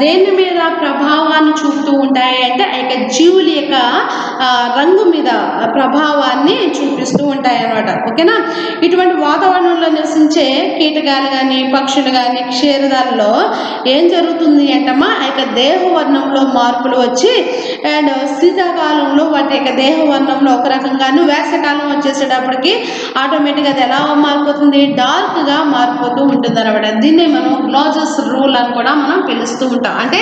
దేని మీద ప్రభావాన్ని చూపుతూ ఉంటాయి అంటే ఆ యొక్క జీవుల యొక్క రంగు మీద ప్రభావాన్ని చూపిస్తూ ఉంటాయి అన్నమాట. ఓకేనా. ఇటువంటి వాతావరణంలో నివసించే కీటకాలు కానీ పక్షులు కానీ క్షీరదాలలో ఏం జరుగుతుంది అంటమ్మా ఆ యొక్క దేహవర్ణంలో మార్పులు వచ్చి అండ్ శీతాకాలంలో వాటి యొక్క దేహవర్ణంలో ఒక రకంగాను వేసవికాలం వచ్చేసేటప్పటికి ఆటోమేటిక్గా అది ఎలా మారిపోతుంది డార్క్గా మారిపోతూ ఉంటుంది అనమాట. దీన్ని మనం గ్లాజెస్ రూల్ అని కూడా మనం పిలుస్తూ ఉంటాం. అంటే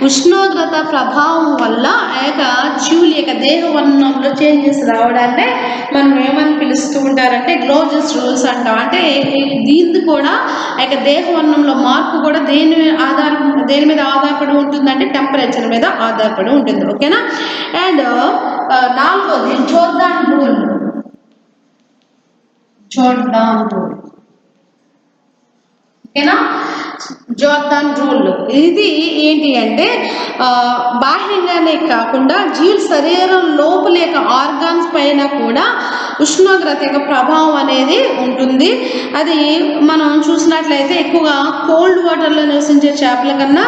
ఉష్ణోగ్రత ప్రభావం వల్ల ఆ యొక్క జీవుల యొక్క దేహవర్ణంలో చేంజెస్ రావడాన్ని మనం ఏమని పిలుస్తూ ఉంటారంటే గ్లాజెస్ రూల్స్ అంటాం. అంటే దీన్ని కూడా ఆ యొక్క దేహవర్ణంలో మార్పు కూడా దేని మీద ఆధారపడి ఉంటుందంటే టెంపరేచర్ మీద ఆధారపడి ఉంటుంది. ఓకేనా. అండ్ నాలుగోది జోర్దాన్ రూల్. జోర్దాన్ రూల్, ఓకేనా. జోర్దాన్ రూల్ ఇది ఏంటి అంటే బాహ్యంగానే కాకుండా జీవుల శరీరం లోపల యొక్క ఆర్గాన్స్ పైన కూడా ఉష్ణోగ్రత యొక్క ప్రభావం అనేది ఉంటుంది. అది మనం చూసినట్లయితే ఎక్కువగా కోల్డ్ వాటర్లో నివసించే చేపల కన్నా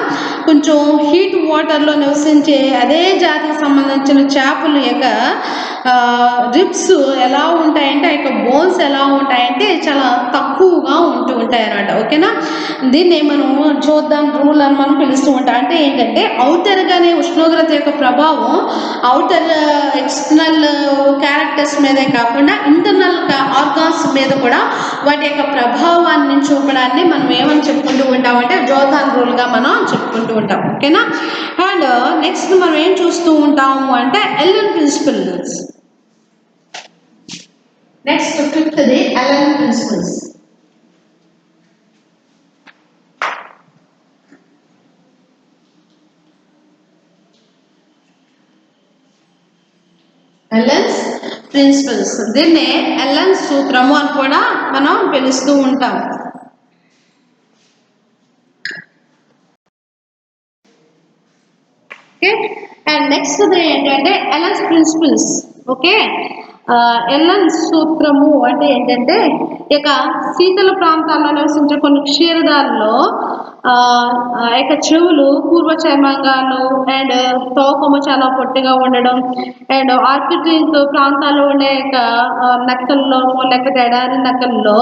కొంచెం హీట్ వాటర్లో నివసించే అదే జాతికి సంబంధించిన చేపల యొక్క రిబ్స్ ఎలా ఉంటాయంటే ఆ యొక్క బోన్స్ ఎలా ఉంటాయంటే చాలా తక్కువగా ఉంటాయి అన్నమాట, ఓకేనా. దీన్ని మనం జోర్దాన్ రూల్ అని మనం పిలుస్తూ ఉంటాం. అంటే ఏంటంటే అవుటర్గానే ఉష్ణోగ్రత యొక్క ప్రభావం అవుటర్ ఎక్స్టర్నల్ క్యారెక్టర్స్ మీదే కాకుండా ఇంటర్నల్ ఆర్గాన్స్ మీద కూడా వాటి యొక్క ప్రభావాన్ని చూపడాన్ని మనం ఏమని చెప్పుకుంటూ ఉంటామంటే జోర్దాన్ రూల్గా మనం చెప్పుకుంటూ ఉంటాం, ఓకేనా. అండ్ నెక్స్ట్ మనం ఏం చూస్తూ ఉంటాము అంటే ఎల్లెన్ ప్రిన్సిపల్స్. Next ఫిఫ్త్ది ఎల్లెన్ principles. ఎల్లెన్స్ ప్రిన్సిపల్స్, దీన్ని ఎల్లెన్స్ సూత్రము అని కూడా మనం పిలుస్తూ ఉంటాం. ఓకే. అండ్ నెక్స్ట్ ఏంటంటే ఎల్లెన్స్ ప్రిన్సిపల్స్, ఓకే. ఎల్లెన్స్ సూత్రము అంటే ఏంటంటే ఇక శీతల ప్రాంతాల్లో నివసించే కొన్ని క్షీరదాల్లో ఇక చెవులు పూర్వ చర్మాంగాలు అండ్ తోకము చాలా పొట్టిగా ఉండడం అండ్ ఆర్కిటిక్ ప్రాంతాల్లో ఉండే నక్కల్లో లేకపోతే ఎడారి నక్కల్లో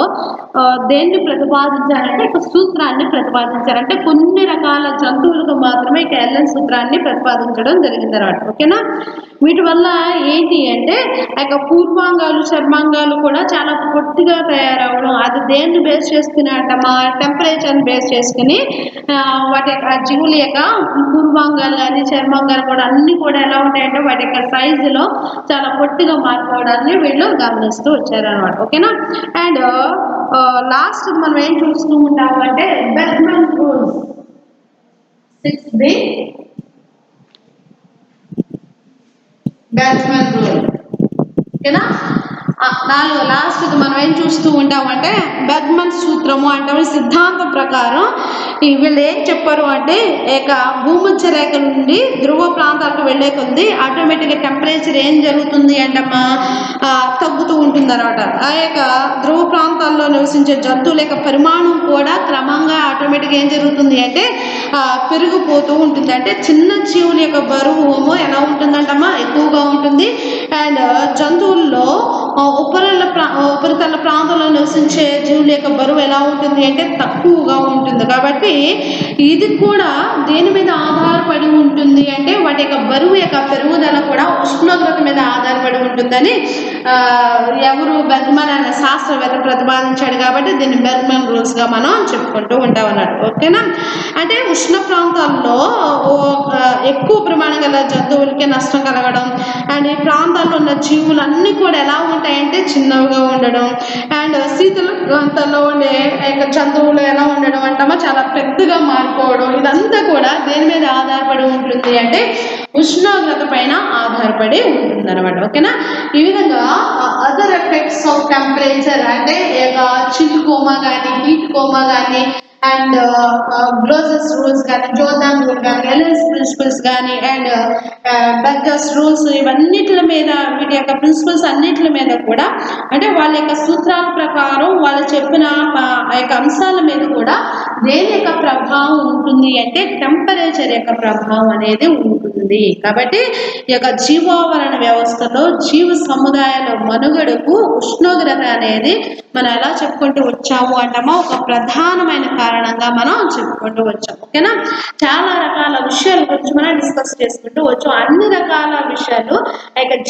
దేన్ని ప్రతిపాదించారంటే ఇక సూత్రాన్ని ప్రతిపాదించారు. అంటే కొన్ని రకాల జంతువులకు మాత్రమే ఇక ఎల్లెన్ సూత్రాన్ని ప్రతిపాదించడం జరిగింది అన్నమాట, ఓకేనా. వీటి వల్ల ఏంటి అంటే ఇక పూర్వాంగాలు చర్మాంగాలు కూడా చాలా పొట్టిగా తయారవడం, అది దేన్ని బేస్ చేసుకుని అంటమా టెంపరేచర్ని బేస్ చేసుకుని వాటి యొక్క జీవుల యొక్క పూర్వాంగాలు కానీ చర్మాంగాలు కూడా అన్నీ కూడా ఎలా ఉంటాయంటే వాటి యొక్క సైజులో చాలా పొట్టిగా మారిపోవడాన్ని వీళ్ళు గమనిస్తూ వచ్చారనమాట, ఓకేనా. అండ్ లాస్ట్ మనం ఏం చూస్తూ ఉంటాము అంటే Bergman rules. 6th Bergman rule, ఓకేనా. లాస్ట్ మనం ఏం చూస్తూ ఉంటామంటే బెర్గ్మన్ సూత్రము అంటే సిద్ధాంతం ప్రకారం వీళ్ళు ఏం చెప్పారు అంటే ఇక భూమధ్య రేఖ నుండి ధ్రువ ప్రాంతాలకు వెళ్ళే కొద్ది ఆటోమేటిక్గా టెంపరేచర్ ఏం జరుగుతుంది అంటమ్మా తగ్గుతూ ఉంటుంది అనమాట. ఆ యొక్క ధ్రువ ప్రాంతాల్లో నివసించే జంతువుల యొక్క పరిమాణం కూడా క్రమంగా ఆటోమేటిక్గా ఏం జరుగుతుంది అంటే పెరిగిపోతూ ఉంటుంది. అంటే చిన్న జీవుల యొక్క బరువు ఎలా ఉంటుందంటమ్మా ఎక్కువగా ఉంటుంది. అండ్ జంతువుల్లో ఉపరితల ప్రాంతంలో నివసించే జీవుల యొక్క బరువు ఎలా ఉంటుంది అంటే తక్కువగా ఉంటుంది. కాబట్టి ఇది కూడా దేని మీద ఆధారపడి ఉంటుంది అంటే వాటి యొక్క బరువు యొక్క పెరుగుదల కూడా ఉష్ణోగ్రత మీద ఆధారపడి ఉంటుందని ఎవరు బెర్గ్మన్ అనే శాస్త్రవేత్త ప్రతిపాదించాడు. కాబట్టి దీన్ని బెర్గ్మన్ రూల్స్గా మనం చెప్పుకుంటూ ఉంటాం అన్నట్టు, ఓకేనా. అంటే ఉష్ణ ప్రాంతాల్లో ఎక్కువ ప్రమాణం గల జంతువులకి నష్టం కలగడం అండ్ ఈ ప్రాంతాల్లో ఉన్న జీవులన్నీ కూడా ఎలా ఉంటాయంటే చిన్నవిగా ఉండడం అండ్ శీతల ప్రాంతాల్లో ఉండే జంతువులు ఎలా ఉండడం అంటామో చాలా పెద్దగా మారిపోవడం, ఇదంతా కూడా దేని మీద ఆధారపడి ఉంటుంది అంటే ఉష్ణోగ్రత పైన ఆధారపడి ఉంటుంది అనమాట, ఓకేనా. ఈ విధంగా అదర్ ఎఫెక్ట్స్ ఆఫ్ టెంపరేచర్ అంటే చిల్ కోమా కానీ హీట్ కోమా కానీ అండ్ గ్లోసెస్ రూల్స్ కానీ జోర్దాన్ రూల్ కానీ ఎల్లెన్స్ ప్రిన్సిపల్స్ కానీ అండ్ బెర్గర్స్ రూల్స్ ఇవన్నిటి మీద వీటి యొక్క ప్రిన్సిపల్స్ అన్నిటి మీద కూడా అంటే వాళ్ళ యొక్క సూత్రాల ప్రకారం వాళ్ళు చెప్పిన ఆ యొక్క అంశాల మీద కూడా దేని యొక్క ప్రభావం ఉంటుంది అంటే టెంపరేచర్ యొక్క ప్రభావం అనేది ఉంటుంది. కాబట్టి ఈ యొక్క జీవావరణ వ్యవస్థలో జీవ సముదాయాల మనుగడకు ఉష్ణోగ్రత అనేది మనం ఎలా చెప్పుకుంటూ వచ్చాము అంటామో ఒక ప్రధానమైన కారణంగా మనం చెప్పుకుంటూ వచ్చాం, ఓకేనా. చాలా రకాల విషయాల గురించి మనం డిస్కస్ చేసుకుంటూ వచ్చాం. అన్ని రకాల విషయాలు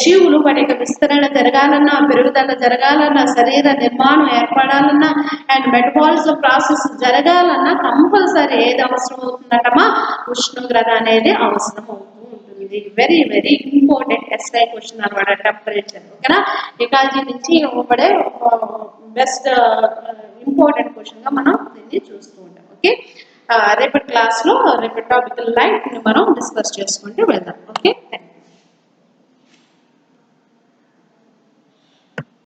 జీవులు వాటి యొక్క విస్తరణ జరగాలన్నా పెరుగుదల జరగాలన్నా శరీర నిర్మాణం ఏర్పడాలన్నా అండ్ మెటబాలిజం ప్రాసెస్ జరగాలన్నా కంపల్సరీ ఏది అవసరం అవుతుందటమా ఉష్ణోగ్రత అనేది అవసరం అవుతుంది. Very very important SI question అనమాట టెంపరేచర్, ఓకేనా. ఎకాలజీ నుంచి ఇవ్వబడే బెస్ట్ ఇంపార్టెంట్ క్వశ్చన్గా మనం దీన్ని చూస్తూ ఉంటాం, ఓకే. రేపటి క్లాస్లో రేపటి టాపిక్ లైఫ్ని మనం డిస్కస్ చేసుకుంటూ వెళ్దాం, ఓకే.